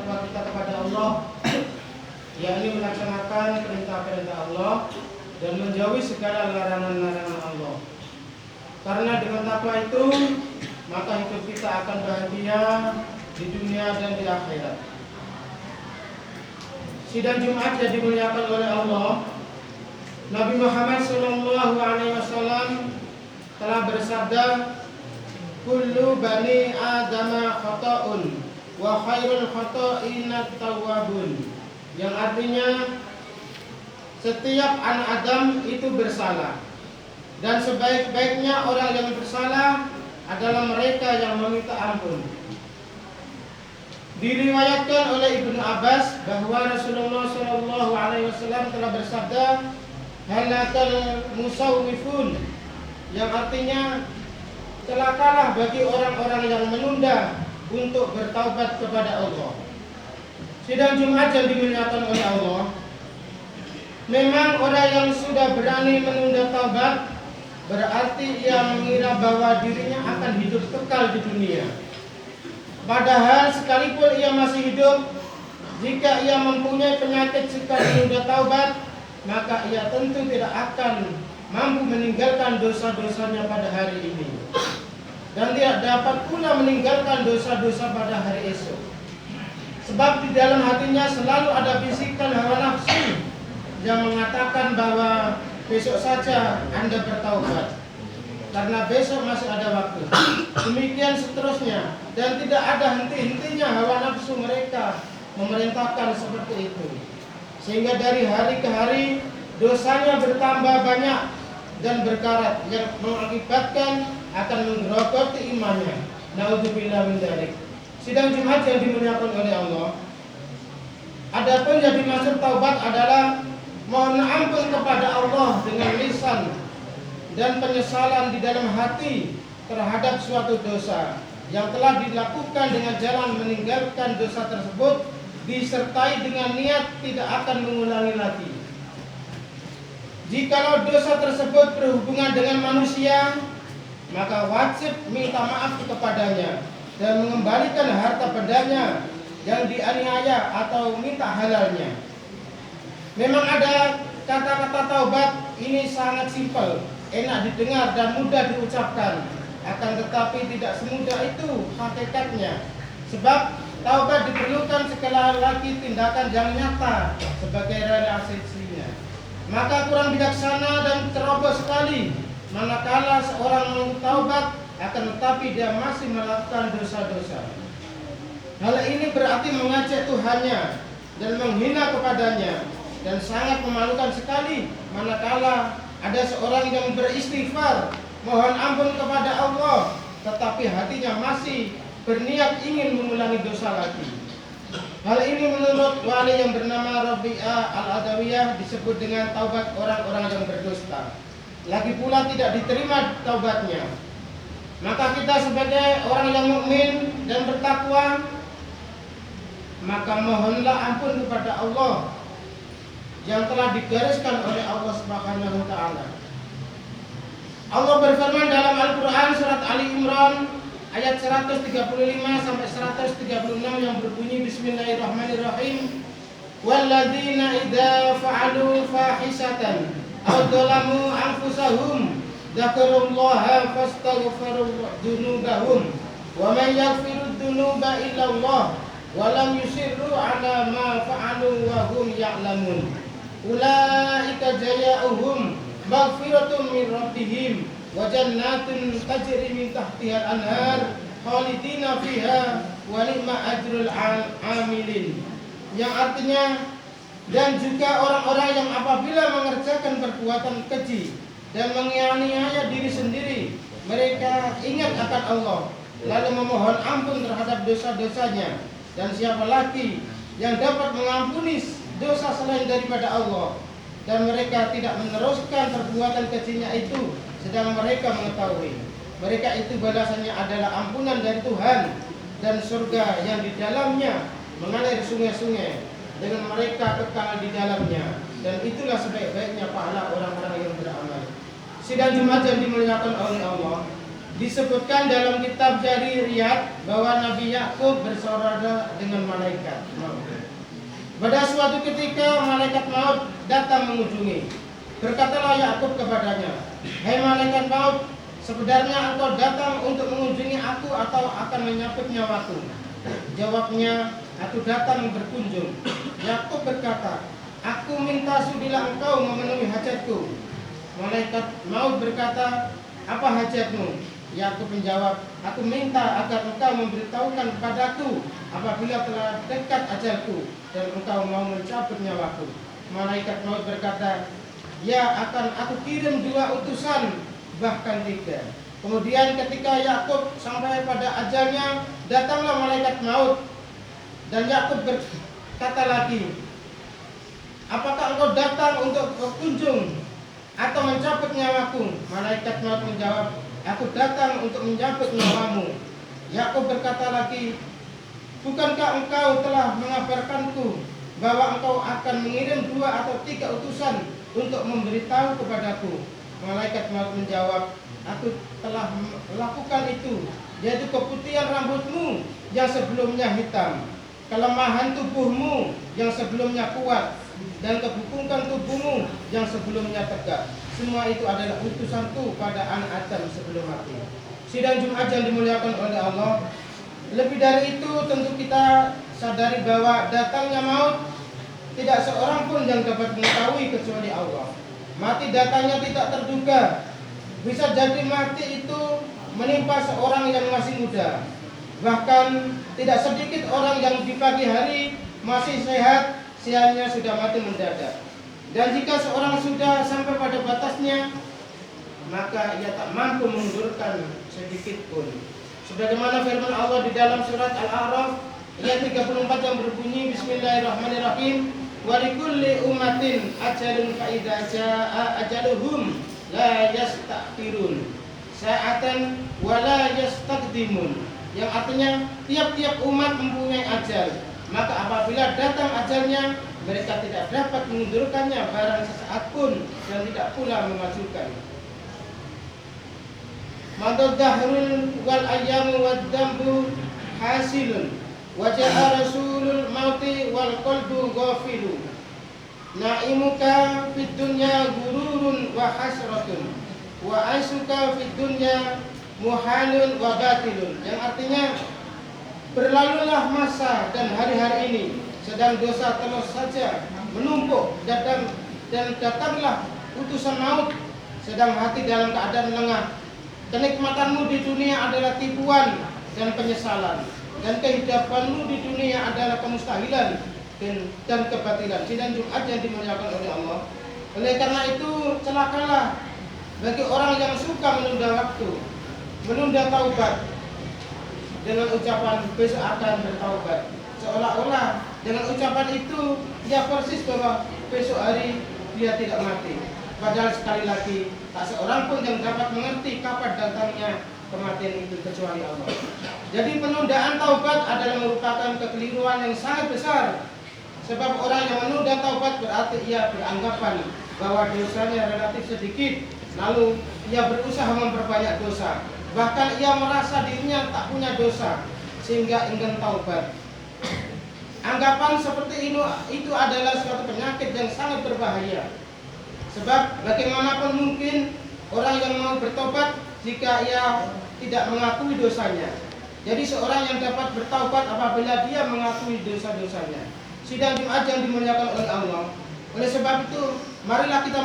takwa kita kepada Allah, yakni melaksanakan perintah-perintah Allah dan menjauhi segala larangan-larangan Allah. Karena dengan takwa itu maka hidup kita akan bahagia di dunia dan di akhirat. Sidang Jumat yang dimuliakan oleh Allah, Nabi Muhammad SAW telah bersabda, "Kullu bani Adama khata'un wa khairul khata'ina tawwabun." Yang artinya setiap anak Adam itu bersalah, dan sebaik-baiknya orang yang bersalah adalah mereka yang meminta ampun. Diriwayatkan oleh Ibnu Abbas bahwa Rasulullah SAW telah bersabda, "Halakal musawwifun," yang artinya celakalah bagi orang-orang yang menunda untuk bertaubat kepada Allah. Sidang Jumat yang dimuliakan oleh Allah, memang orang yang sudah berani menunda taubat berarti ia mengira bahwa dirinya akan hidup kekal di dunia. Padahal sekalipun ia masih hidup, jika ia mempunyai penyakit jika menunda taubat, maka ia tentu tidak akan mampu meninggalkan dosa-dosanya pada hari ini, dan tidak dapat pula meninggalkan dosa-dosa pada hari esok. Sebab di dalam hatinya selalu ada bisikan hawa nafsu yang mengatakan bahwa besok saja Anda bertaubat, karena besok masih ada waktu. Demikian seterusnya, dan tidak ada henti-hentinya hawa nafsu mereka memerintahkan seperti itu, sehingga dari hari ke hari dosanya bertambah banyak dan berkarat yang mengakibatkan akan menggerogoti imannya. Naudzubillah min dzalik. Sidang Jumat yang dimuliakan oleh Allah, adapun yang dimaksud taubat adalah mohon ampun kepada Allah dengan lisan dan penyesalan di dalam hati terhadap suatu dosa yang telah dilakukan dengan jalan meninggalkan dosa tersebut, disertai dengan niat tidak akan mengulangi lagi. Jikalau dosa tersebut berhubungan dengan manusia, maka wajib minta maaf kepadanya dan mengembalikan harta padanya yang dianiaya atau minta halalnya. Memang ada kata-kata taubat ini sangat simpel, enak didengar dan mudah diucapkan, akan tetapi tidak semudah itu hakikatnya. Sebab taubat diperlukan sekali lagi tindakan yang nyata sebagai realisasinya. Maka kurang bijaksana dan ceroboh sekali manakala seorang taubat akan tetapi dia masih melakukan dosa-dosa. Hal ini berarti mengajak Tuhannya dan menghina kepadanya, dan sangat memalukan sekali manakala ada seorang yang beristighfar mohon ampun kepada Allah tetapi hatinya masih berniat ingin mengulangi dosa lagi. Hal ini menurut wali yang bernama Rabi'ah Al-Adawiyah disebut dengan taubat orang-orang yang berdusta. Lagi pula tidak diterima taubatnya. Maka kita sebagai orang yang mukmin dan bertakwa, maka mohonlah ampun kepada Allah yang telah digariskan oleh Allah Subhanahu wa taala. Allah berfirman dalam Al-Qur'an surat Ali Imran ayat 135 sampai 136 yang berbunyi, Bismillahirrahmanirrahim. Walladzina idza fa'alu fahisatan aw dzalamu anfusahum dzakarullaha fastaghfiru dzunubahum wa may yaghfiru dzunuba illa Allah wa lam yusirru ala ma fa'alu wa hum ya'lamun. Ulaika jazaa'uhum maghfiratun min rabbihim wa jannatun tajri min tahtiha al-anhar khalidina fiha wa ni'ma ajrul 'amilin. Yang artinya, dan juga orang-orang yang apabila mengerjakan perbuatan keji dan menganiaya diri sendiri, mereka ingat akan Allah lalu memohon ampun terhadap dosa-dosanya, dan siapa lagi yang dapat mengampuni dosa selain daripada Allah, dan mereka tidak meneruskan perbuatan kejinya itu sedang mereka mengetahui mereka itu balasannya adalah ampunan dari Tuhan dan surga yang di dalamnya mengalir sungai-sungai dengan mereka kekal di dalamnya, dan itulah sebaik-baiknya pahala orang-orang yang beramal. Sidang Jumat yang dimuliakan oleh Allah, disebutkan dalam kitab Jaririyat bahwa Nabi Yakub bersaudara dengan malaikat maut. Pada suatu ketika malaikat maut datang mengunjungi. Berkatalah Yakub kepadanya, "Hai malaikat maut, sebenarnya engkau datang untuk mengunjungi aku atau akan menyabut nyawaku?" Jawabnya, "Aku datang berkunjung." Yakub berkata, "Aku minta sudilah engkau memenuhi hajatku." Malaikat maut berkata, "Apa hajatmu?" Yakub menjawab, "Aku minta agar engkau memberitahukan kepadaku apabila telah dekat ajalku dan engkau mau mencabut nyawaku." Malaikat maut berkata, "Ya, akan aku kirim 2 utusan, bahkan 3." Kemudian ketika Yakub sampai pada ajalnya, datanglah malaikat maut dan Yakub berkata lagi, "Apakah engkau datang untuk berkunjung atau mencabut nyawaku?" Malaikat maut menjawab, "Aku datang untuk mencabut nyawamu." Yakub berkata lagi, "Bukankah engkau telah mengabarkanku bahwa engkau akan mengirim 2 atau 3 utusan untuk memberitahu kepadaku?" Malaikat maut menjawab, "Aku telah melakukan itu, yaitu keputihan rambutmu yang sebelumnya hitam, kelemahan tubuhmu yang sebelumnya kuat, dan kebukukan tubuhmu yang sebelumnya tegak. Semua itu adalah utusanku pada anak Adam sebelum mati." Sidang Jumat yang dimuliakan oleh Allah, lebih dari itu tentu kita sadari bahwa datangnya maut tidak seorang pun yang dapat mengetahui kecuali Allah. Mati datangnya tidak terduga. Bisa jadi mati itu menimpa seorang yang masih muda. Bahkan tidak sedikit orang yang di pagi hari masih sehat, siangnya sudah mati mendadak. Dan jika seorang sudah sampai pada batasnya, maka ia tak mampu mengundurkan sedikit pun. Sebagaimana firman Allah di dalam surat Al-A'raf ayat 34 yang berbunyi, Bismillahirrahmanirrahim, "Wa likulli ummatin ajalun fa idza jaa ajaluhum la yasta'khirun sa'atan wa la yastaqdimun." Yang artinya tiap-tiap umat mempunyai ajal, maka apabila datang ajalnya, mereka tidak dapat mengundurkannya barang sesaat pun dan tidak pula memajukan. Madad dahrul wal ayyamu wad dambu hasilun wa ja'a rasulul mauti wal qalbu ghafilu. Na'imuka fid dunya gururun wa hasratun wa aisuka fid dunya muhalun wa batilun. Yang artinya, berlalulah masa dan hari-hari ini, sedang dosa terus saja menumpuk, dan datanglah utusan maut, sedang hati dalam keadaan lengah. Kenikmatanmu di dunia adalah tipuan dan penyesalan, dan kehidupanmu di dunia adalah kemustahilan dan kebatilan. Sidang Jumat yang dimuliakan oleh Allah. Oleh karena itu, celakalah bagi orang yang suka menunda waktu, menunda taubat dengan ucapan besok akan bertaubat, seolah-olah dengan ucapan itu dia persis bahwa besok hari dia tidak mati. Padahal sekali lagi tak seorang pun yang dapat mengerti kapan datangnya kematian itu kecuali Allah. Jadi penundaan taubat adalah merupakan kekeliruan yang sangat besar. Sebab orang yang menunda taubat berarti ia beranggapan bahwa dosanya relatif sedikit, lalu ia berusaha memperbanyak dosa. Bahkan ia merasa dirinya tak punya dosa sehingga enggan taubat. Anggapan seperti itu adalah suatu penyakit yang sangat berbahaya. Sebab bagaimanapun mungkin orang yang mau bertobat jika ia tidak mengakui dosanya. Jadi seorang yang dapat bertaubat apabila dia mengakui dosa-dosanya. Sidang Jumat yang dimuliakan oleh Allah. Oleh sebab itu, marilah kita